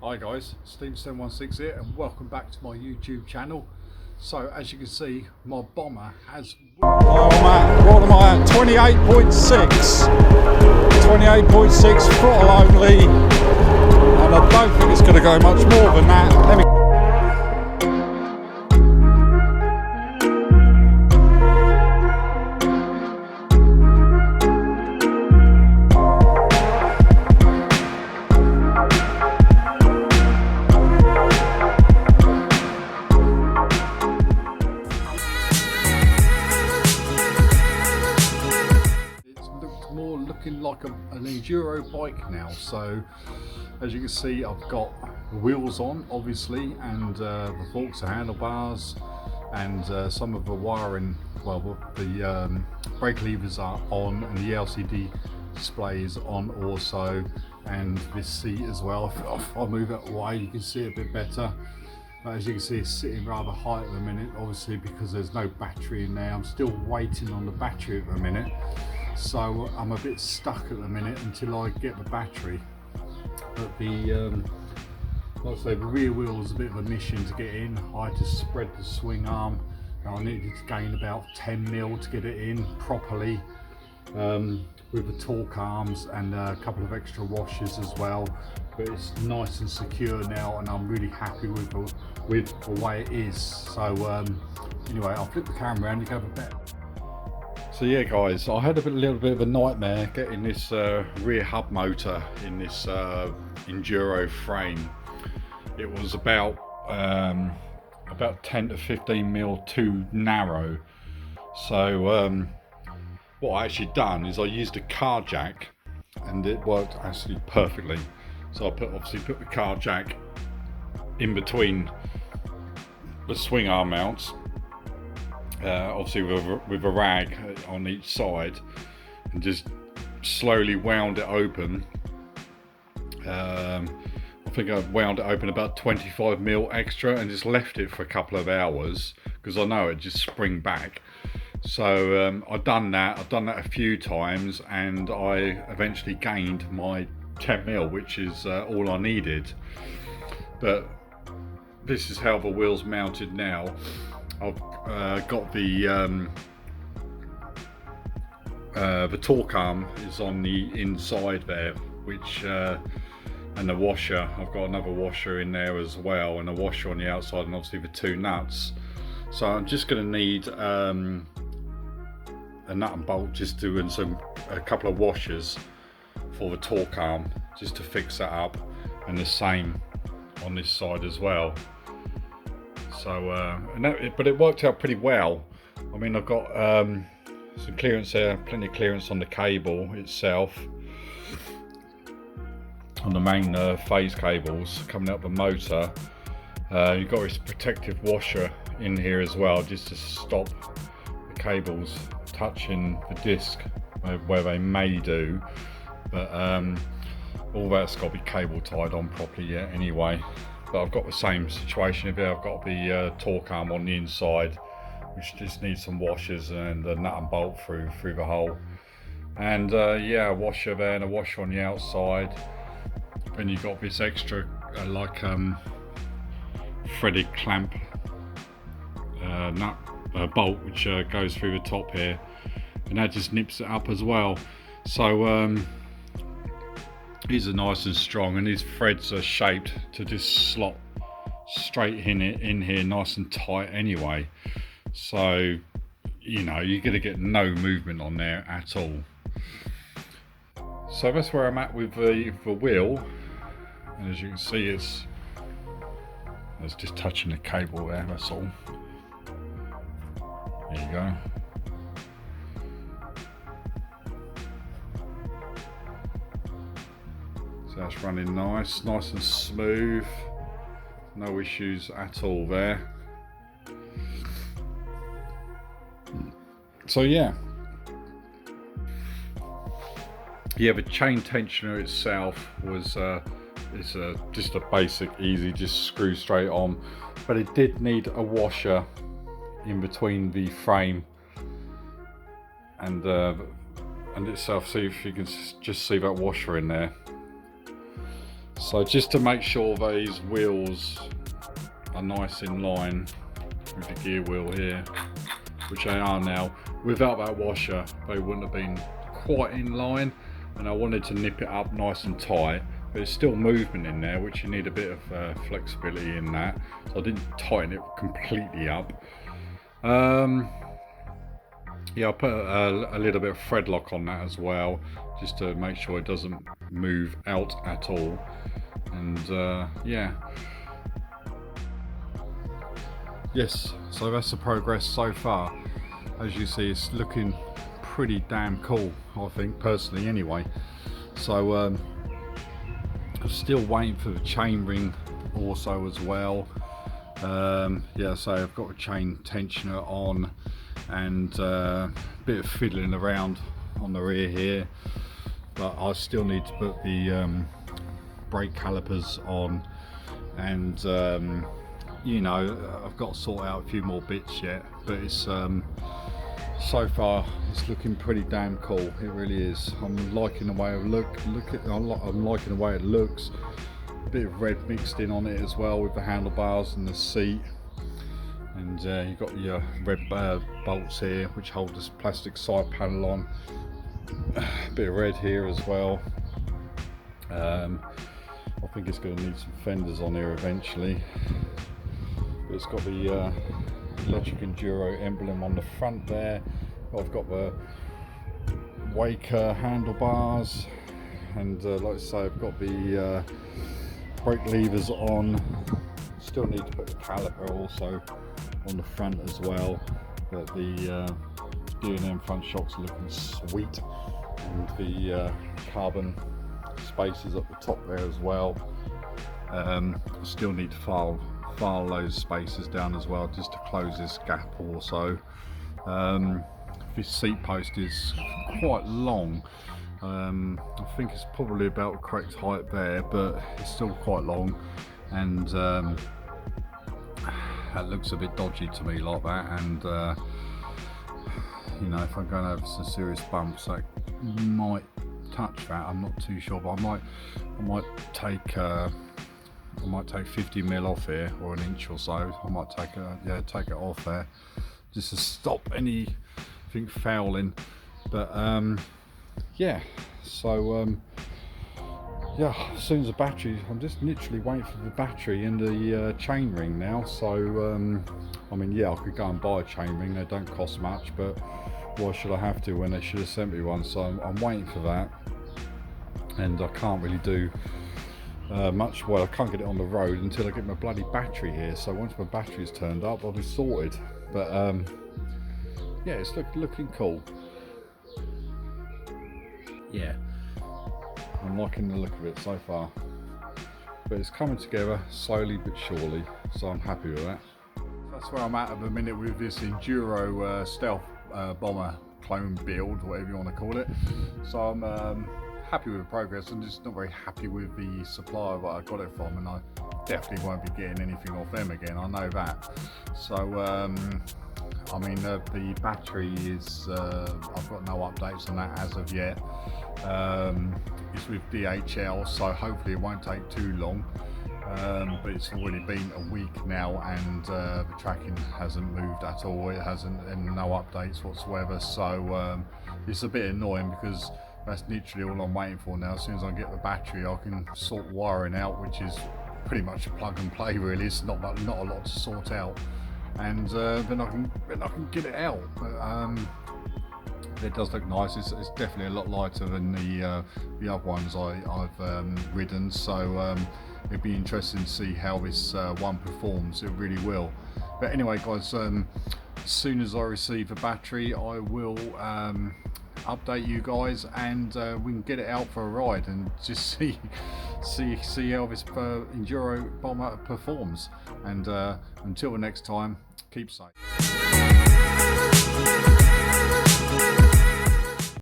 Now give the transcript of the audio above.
Hi guys, Steve716 here and welcome back to my YouTube channel. So as you can see, my bomber has... What am I at? 28.6. 28.6 throttle only. And I don't think it's going to go much more than that. More looking like an enduro bike now. So as you can see, I've got wheels on obviously, and the forks and handlebars, and some of the wiring, well the brake levers are on, and the LCD display is on also, and this seat as well. If I move it away you can see it a bit better. But as you can see, it's sitting rather high at the minute, obviously because there's no battery in there. I'm still waiting on the battery at the minute, so I'm a bit stuck at the minute until I get the battery. But the like I say, the rear wheel was a bit of a mission to get in. I had to spread the swing arm, and I needed to gain about 10 mil to get it in properly, with the torque arms and a couple of extra washers as well. But it's nice and secure now, and I'm really happy with the way it is. So anyway, I'll flip the camera around, you can have a better. So yeah guys, I had a little bit of a nightmare getting this rear hub motor in this enduro frame. It was about 10 to 15 mil too narrow. So what I actually done is I used a car jack, and it worked actually perfectly. So I obviously put the car jack in between the swing arm mounts, obviously with a rag on each side, and just slowly wound it open. I think I wound it open about 25 mil extra, and just left it for a couple of hours because I know it just spring back. So I've done that a few times, and I eventually gained my 10 mil, which is all I needed. But this is how the wheel's mounted now. I've got the torque arm is on the inside there, which and the washer, I've got another washer in there as well, and a washer on the outside, and obviously the two nuts. So I'm just going to need a nut and bolt just doing a couple of washers for the torque arm, just to fix that up, and the same on this side as well. So but it worked out pretty well. I mean, I've got some clearance there, plenty of clearance on the cable itself, on the main phase cables coming out the motor. You've got this protective washer in here as well, just to stop the cables touching the disc where they may do. But all that's got to be cable tied on properly yet anyway. But I've got the same situation here. I've got the torque arm on the inside, which just needs some washers and a nut and bolt through the hole. And yeah, a washer there and a washer on the outside. Then you've got this extra threaded clamp nut bolt, which goes through the top here, and that just nips it up as well. So these are nice and strong, and these threads are shaped to just slot straight in here nice and tight anyway. So you know, you're going to get no movement on there at all. So that's where I'm at with the wheel, and as you can see, it's just touching the cable there, that's all. There you go. So that's running nice and smooth, no issues at all there. So yeah, the chain tensioner itself was it's just a basic, easy, just screw straight on, but it did need a washer in between the frame and itself. See if you can just see that washer in there. So just to make sure these wheels are nice in line with the gear wheel here, which they are now, without that washer they wouldn't have been quite in line, and I wanted to nip it up nice and tight, but there's still movement in there, which you need a bit of flexibility in that, so I didn't tighten it completely up. Yeah, I put a little bit of thread lock on that as well, just to make sure it doesn't move out at all. And yeah, yes, so that's the progress so far. As you see, it's looking pretty damn cool, I think, personally anyway. So I'm still waiting for the chain ring also as well. Yeah, so I've got a chain tensioner on, and a bit of fiddling around on the rear here, but I still need to put the brake calipers on, and you know, I've got to sort out a few more bits yet, but it's so far it's looking pretty damn cool. It really is. I'm liking the way it I'm liking the way it looks. A bit of red mixed in on it as well with the handlebars and the seat. And you've got your red bolts here which hold this plastic side panel on. A bit of red here as well. I think it's going to need some fenders on here eventually. But it's got the Electric Enduro emblem on the front there. I've got the Waker handlebars, and like I say, I've got the brake levers on. Still need to put the caliper also on the front as well, but the D&M front shocks are looking sweet, and the carbon spaces at the top there as well. I still need to file those spaces down as well, just to close this gap also. This seat post is quite long. I think it's probably about the correct height there, but it's still quite long, and that looks a bit dodgy to me like that. And you know, if I'm going over some serious bumps, I might touch that. I'm not too sure, but I might take 50mm off here, or an inch or so. I might take it off there, just to stop anything fouling. But yeah, so yeah, as soon as the battery, I'm just literally waiting for the battery and the chain ring now. So I mean, yeah, I could go and buy a chain ring, they don't cost much, but why should I have to when they should have sent me one? So I'm waiting for that, and I can't really do much. Well, I can't get it on the road until I get my bloody battery here. So once my battery's turned up, I'll be sorted. But yeah, it's looking cool. Yeah, I'm liking the look of it so far, but it's coming together slowly but surely, so I'm happy with that. That's where I'm at the minute with this Enduro stealth bomber clone build, whatever you want to call it. So I'm happy with the progress. I'm just not very happy with the supplier that I got it from, and I definitely won't be getting anything off them again, I know that. So I mean, the battery is, I've got no updates on that as of yet. It's with DHL, so hopefully it won't take too long. But it's already been a week now, and the tracking hasn't moved at all. It hasn't, and no updates whatsoever. So it's a bit annoying, because that's literally all I'm waiting for now. As soon as I get the battery, I can sort wiring out, which is pretty much a plug and play really. It's not a lot to sort out, and then I can get it out. But it does look nice. It's definitely a lot lighter than the other ones I've ridden. So it'd be interesting to see how this one performs. It really will. But anyway, guys, as soon as I receive a battery, I will update you guys, and we can get it out for a ride and just see how this Enduro bomber performs. And until the next time, keep safe.